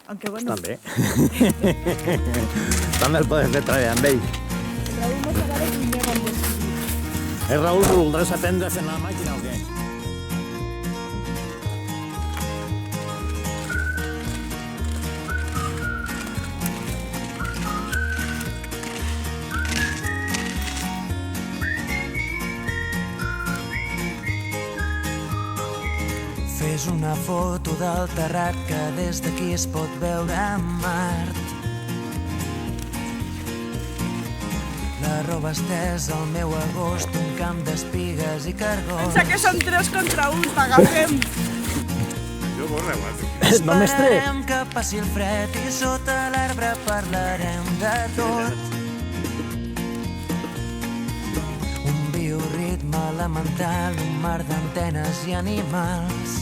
Aunque bueno... També. També el podem fer treballar amb ell. Raúl no serà de primer bon decidir. Raúl, voldràs aprendre fent la màquina o què? Fes una foto del terrat que des d'aquí es pot veure Mart. La roba estesa al meu agost, un camp d'espigues i cargols. Pensa que són 3 contra 1, t'agafem. Jo borra, guapo. Només 3. Esperarem que passi el fred i sota l'arbre parlarem de tot. Un bioritme elemental, un mar d'antenes i animals.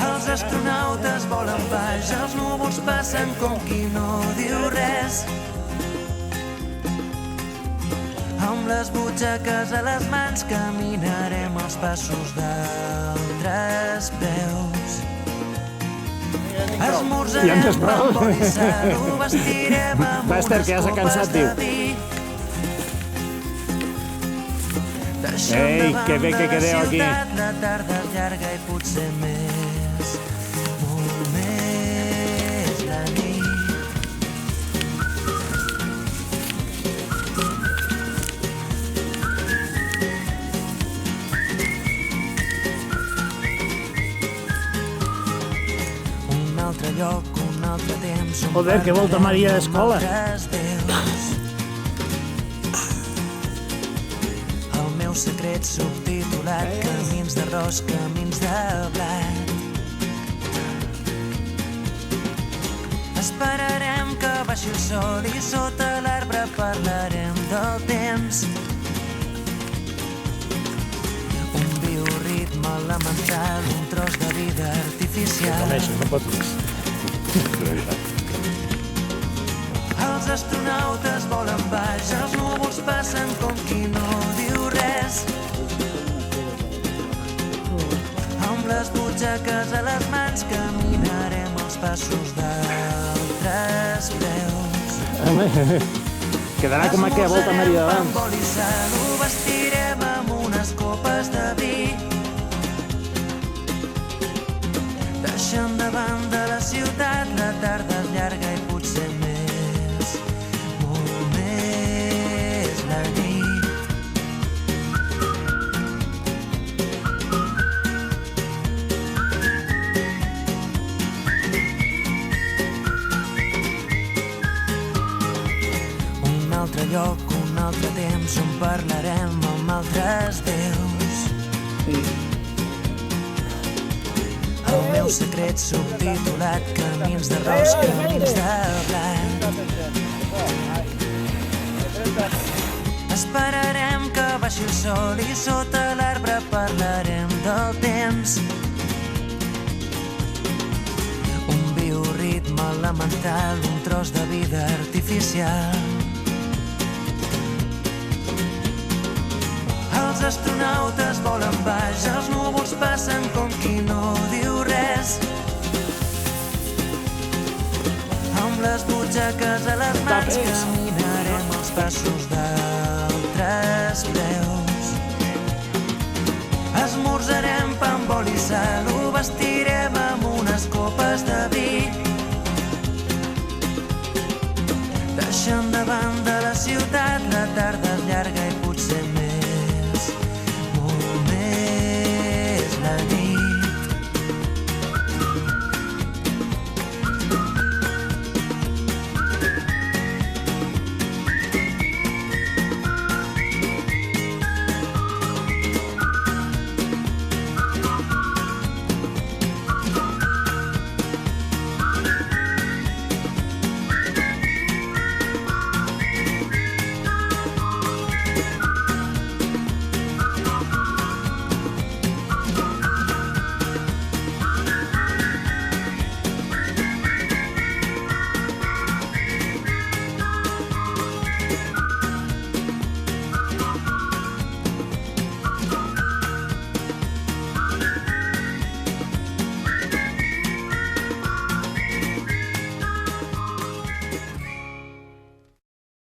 Els astronautes volen baix, els núvols passen com qui no diu res. Amb les butxaques a les mans caminarem els passos d'altres peus. Esmorzarem amb oli i sal, ho vestirem amb Bàster, que ja s'ha cansat, diu. Ei, que bé que quedeu aquí. La tarda és llarga i potser més, molt més la nit. Un altre lloc, un altre temps, on Joder, que volta Maria d'escola. altres déus. El meu secret subtitulat, camins d'arròs, camins de blat. Esperarem que baixi el sol i sota l'arbre parlarem del temps. Un bioritme elemental, un tros de vida artificial. No pots més. Els astronautes volen baix, els núvols passen com qui no diu res. Amb les butxaques a les mans caminarem els passos d'altres peus. Quedarà com aquella volta Maria d'abans. Amb oli i sal, ho vestirem amb unes copes de vi. Deixant davant de la ciutat, la tarda és llarga i potser més, molt més la nit. Un altre lloc, un altre temps, on parlarem amb altres déus. El meu secret subtitulat, camins d'arròs, camins de blat. Esperarem que baixi el sol i sota l'arbre parlarem del temps. Un bioritme elemental, un tros de vida artificial. Els astronautes volen baix, els núvols passen com qui no diu res. Amb les butxaques a les mans caminarem els passos d'altres peus. Esmorzarem pa amb oli i sal,